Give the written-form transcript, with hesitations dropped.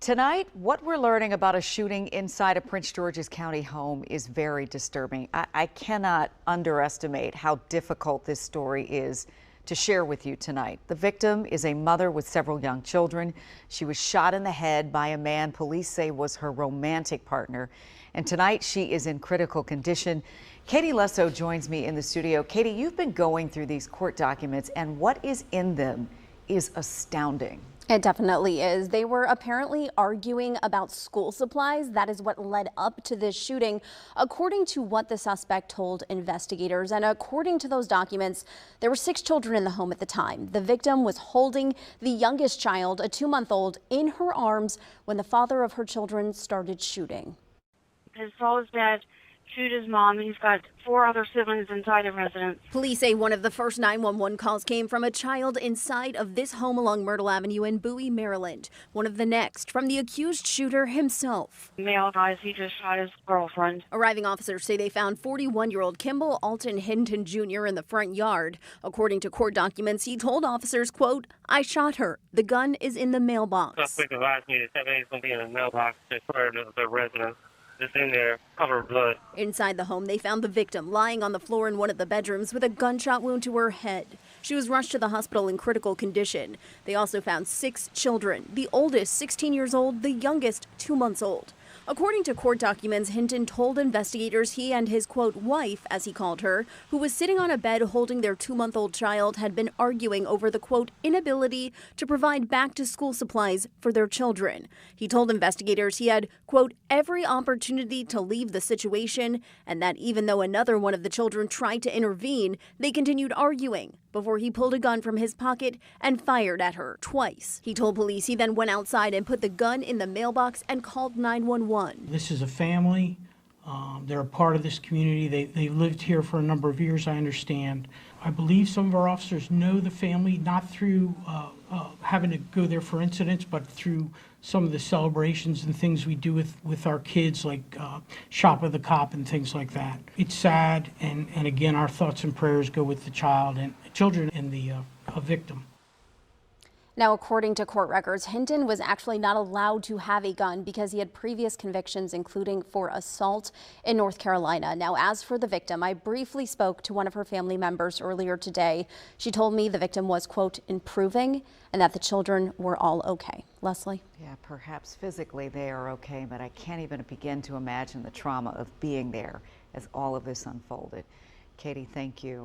Tonight, what we're learning about a shooting inside a Prince George's County home is very disturbing. I cannot underestimate how difficult this story is to share with you tonight. The victim is a mother with several young children. She was shot in the head by a man police say was her romantic partner. And tonight she is in critical condition. Katie Lesso joins me in the studio. Katie, you've been going through these court documents, and what is in them is astounding. It definitely is. They were apparently arguing about school supplies. That is what led up to this shooting, according to what the suspect told investigators. And according to those documents, there were 6 children in the home at the time. The victim was holding the youngest child, a 2-month-old, in her arms when the father of her children started shooting. His father's dad shoot his mom. He's got 4 other siblings inside the residence. Police say one of the first 911 calls came from a child inside of this home along Myrtle Avenue in Bowie, Maryland. One of the next from the accused shooter himself. Male guys, he just shot his girlfriend. Arriving officers say they found 41-year-old Kimball Alton Hinton Jr. in the front yard. According to court documents, he told officers, quote, "I shot her. The gun is in the mailbox." Suspect advised me that somebody's going to be in the mailbox for the residence. It's in there, covered with blood. Inside the home, they found the victim lying on the floor in one of the bedrooms with a gunshot wound to her head. She was rushed to the hospital in critical condition. They also found 6 children, the oldest 16 years old, the youngest 2 months old. According to court documents, Hinton told investigators he and his, quote, wife, as he called her, who was sitting on a bed holding their 2-month-old child, had been arguing over the, quote, inability to provide back-to-school supplies for their children. He told investigators he had, quote, every opportunity to leave the situation, and that even though another one of the children tried to intervene, they continued arguing before he pulled a gun from his pocket and fired at her twice. He told police he then went outside and put the gun in the mailbox and called 911. This is a family. They're a part of this community. They've lived here for a number of years, I understand. I believe some of our officers know the family, not through having to go there for incidents, but through some of the celebrations and things we do with our kids, like Shop with the Cop and things like that. It's sad, and again, our thoughts and prayers go with the children and the victim. Now, according to court records, Hinton was actually not allowed to have a gun because he had previous convictions, including for assault in North Carolina. Now, as for the victim, I briefly spoke to one of her family members earlier today. She told me the victim was, quote, improving and that the children were all okay. Leslie? Yeah, perhaps physically they are okay, but I can't even begin to imagine the trauma of being there as all of this unfolded. Katie, thank you.